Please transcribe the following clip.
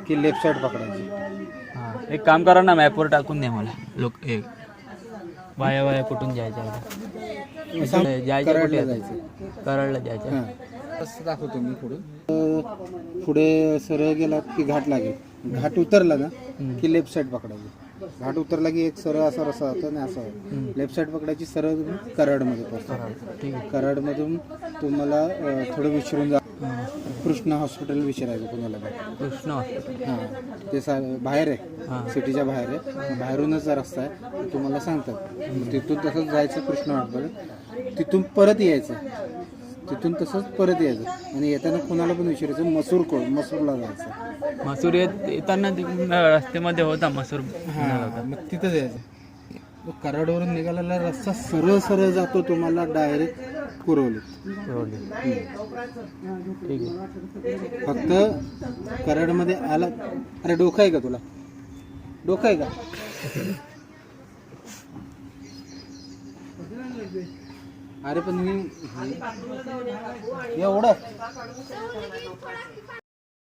की left side पकडायची. हां एक काम करा ना, मॅपवर टाकून द्या मला. लोक एक वाया वाया कुठून जायचं जायचं कराडला जायचं. कराडला जायचं. हां असं दाखवतो मी पुढे सरळ गेलात की घाट लागेल. घाट उतरला ना की लेफ्ट साइड पकडायची. घाट उतरला की एक सरळ असा रस्ता होता आणि असं लेफ्ट साइड पकडायची. सरळ तुम्ही कराडमध्ये पोहोचता. ठीक आहे. कराडमधून तुम्हाला थोडं विचारून जा. कृष्णा हॉस्पिटल विचारायचं कोणाला. कृष्ण हॉस्पिटल. हां ते बाहेर आहे, सिटीच्या बाहेर आहे. बाहेरूनच रस्ता आहे, तुम्हाला सांगतात. तिथून तसंच जायचं कृष्णा हॉस्पिटल. तिथून परत यायचं. तिथून तसंच परत यायचं आणि येताना कोणाला पण विचारायचं मसूरला जायचं. मसूर येताना रस्त्यामध्ये होता मसूर. हां मग तिथंच यायचं. कराडवरून निघालेला रस्ता सरळ सरळ जातो तुम्हाला डायरेक्ट कुरवली. ठीक आहे. फक्त कराडमध्ये आला. अरे डोकं आहे का तुला? डोकं आहे का? अरे पण मी एवढं